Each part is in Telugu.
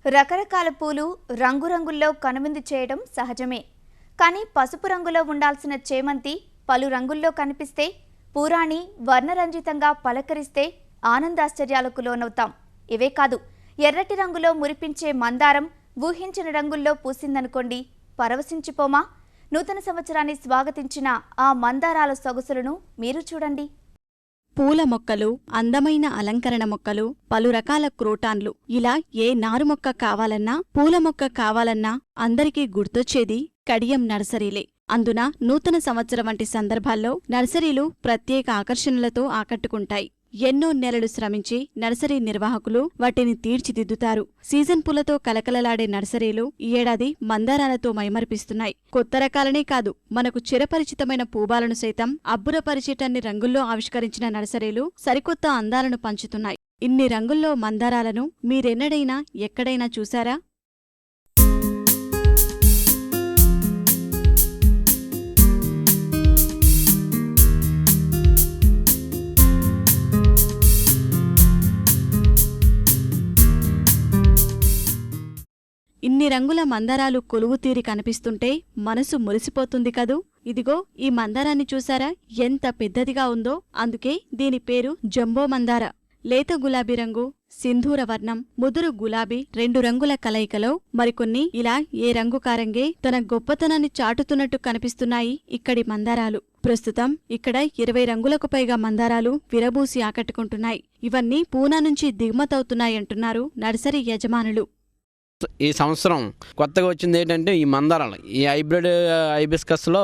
రకరకాల పూలు రంగురంగుల్లో కనువిందు చేయడం సహజమే. కానీ పసుపు రంగులో ఉండాల్సిన చేమంతి పలు రంగుల్లో కనిపిస్తే, పూరాణి వర్ణరంజితంగా పలకరిస్తే ఆనందాశ్చర్యాలకు లోనవుతాం. ఇవే కాదు, ఎర్రటి రంగులో మురిపించే మందారం ఊహించిన రంగుల్లో పూసిందనుకోండి, పరవశించిపోమా? నూతన సంవత్సరాన్ని స్వాగతించిన ఆ మందారాల సొగసులను మీరు చూడండి. పూల మొక్కలు, అందమైన అలంకరణ మొక్కలు, పలు రకాల క్రోటాన్లు, ఇలా ఏ నారు మొక్క కావాలన్నా, పూల మొక్క కావాలన్నా అందరికీ గుర్తొచ్చేది కడియం నర్సరీలే. అందున నూతన సంవత్సరం వంటి సందర్భాల్లో నర్సరీలు ప్రత్యేక ఆకర్షణలతో ఆకట్టుకుంటాయి. ఎన్నో నెలలు శ్రమించి నర్సరీ నిర్వాహకులు వాటిని తీర్చిదిద్దుతారు. సీజన్ పూలతో కలకలలాడే నర్సరీలు ఈ ఏడాది మందారాలతో మైమర్పిస్తున్నాయి. కొత్త రకాలనే కాదు, మనకు చిరపరిచితమైన పూబాలను సైతం అబ్బురపరిచేటన్ని రంగుల్లో ఆవిష్కరించిన నర్సరీలు సరికొత్త అందాలను పంచుతున్నాయి. ఇన్ని రంగుల్లో మందారాలను మీరెన్నడైనా ఎక్కడైనా చూశారా? ఇన్ని రంగుల మందారాలు కొలువుతీరి కనిపిస్తుంటే మనసు మురిసిపోతుంది కదూ. ఇదిగో ఈ మందారాన్ని చూసారా, ఎంత పెద్దదిగా ఉందో. అందుకే దీని పేరు జంబో మందార. లేత గులాబీ రంగు, సింధూర వర్ణం, ముదురు గులాబీ రెండు రంగుల కలయికలో మరికొన్ని ఇలా ఏ రంగు కారంగే తన గొప్పతనాన్ని చాటుతున్నట్టు కనిపిస్తున్నాయి ఇక్కడి మందారాలు. ప్రస్తుతం ఇక్కడ 20 రంగులకు పైగా మందారాలు విరబూసి ఆకట్టుకుంటున్నాయి. ఇవన్నీ పూనా నుంచి దిగుమతవుతున్నాయంటున్నారు నర్సరీ యజమానులు. ఈ సంవత్సరం కొత్తగా వచ్చింది ఏంటంటే ఈ మందారాలు, ఈ హైబ్రిడ్ హైబిస్కస్లో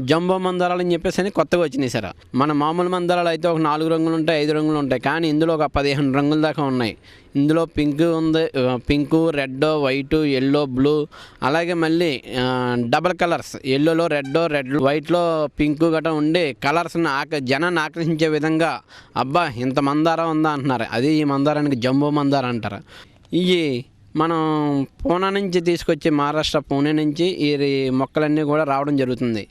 జంబో మందారాలు అని చెప్పేసి అని కొత్తగా వచ్చినాయి సార్. మన మామూలు మందారాలు అయితే ఒక 4 రంగులు ఉంటాయి, 5 రంగులు ఉంటాయి. కానీ ఇందులో ఒక 15 రంగుల దాకా ఉన్నాయి. ఇందులో పింక్ ఉంది, pink, red, white, yellow, blue, అలాగే మళ్ళీ డబల్ కలర్స్, ఎల్లోలో రెడ్ వైట్లో పింకు గట్రా ఉండి కలర్స్ని జనాన్ని ఆకర్షించే విధంగా అబ్బా ఇంత మందారం ఉందా అంటున్నారు. అది ఈ మందారానికి జంబో మందారం అంటారు. ఇవి మనం పూనా నుంచి తీసుకొచ్చి మహారాష్ట్ర పూణే నుంచి ఈ మొక్కలన్నీ కూడా రావడం జరుగుతుంది.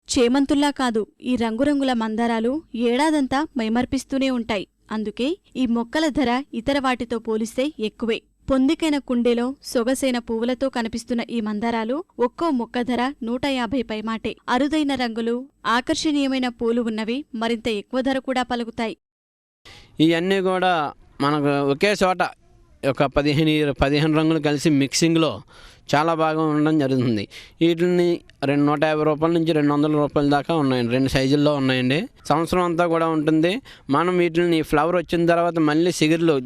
చేమంతుల్లా కాదు, ఈ రంగురంగుల మందారాలు ఏడాదంతా మైమర్పిస్తూనే ఉంటాయి. అందుకే ఈ మొక్కల ధర ఇతర వాటితో పోలిస్తే ఎక్కువే. పొందికైన కుండెలో సొగసైన పువ్వులతో కనిపిస్తున్న ఈ మందారాలు ఒక్కో మొక్క ధర 150 పైమాటే. అరుదైన రంగులు, ఆకర్షణీయమైన పూలు ఉన్నవి మరింత ఎక్కువ ధర కూడా పలుకుతాయి. ఇవన్నీ కూడా మనకు ఒకే చోట ఒక 15 రంగులు కలిసి మిక్సింగ్లో చాలా బాగా ఉండడం జరుగుతుంది. వీటిని 150 రూపాయల నుంచి 200 రూపాయల దాకా ఉన్నాయండి. 2 సైజుల్లో ఉన్నాయండి. సంవత్సరం అంతా కూడా ఉంటుంది. మనం వీటిని ఫ్లవర్ వచ్చిన తర్వాత మళ్ళీ సిగుర్లు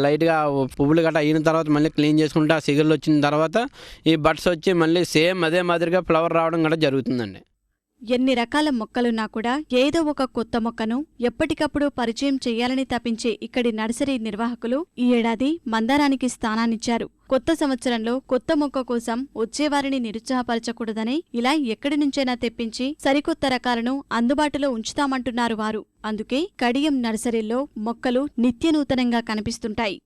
లైట్గా పువ్వులు గట్రా అయిన తర్వాత మళ్ళీ క్లీన్ చేసుకుంటే ఆ సిగుర్లు వచ్చిన తర్వాత ఈ బడ్స్ వచ్చి మళ్ళీ సేమ్ అదే మాదిరిగా ఫ్లవర్ రావడం కూడా జరుగుతుందండి. ఎన్ని రకాల మొక్కలున్నా కూడా ఏదో ఒక కొత్త మొక్కను ఎప్పటికప్పుడు పరిచయం చెయ్యాలని తప్పించే ఇక్కడి నర్సరీ నిర్వాహకులు ఈ ఏడాది మందారానికి స్థానాన్నిచ్చారు. కొత్త సంవత్సరంలో కొత్త మొక్క కోసం వచ్చేవారిని నిరుత్సాహపరచకూడదని ఇలా ఎక్కడి నుంచైనా తెప్పించి సరికొత్త రకాలను అందుబాటులో ఉంచుతామంటున్నారు వారు. అందుకే కడియం నర్సరీల్లో మొక్కలు నిత్యనూతనంగా కనిపిస్తుంటాయి.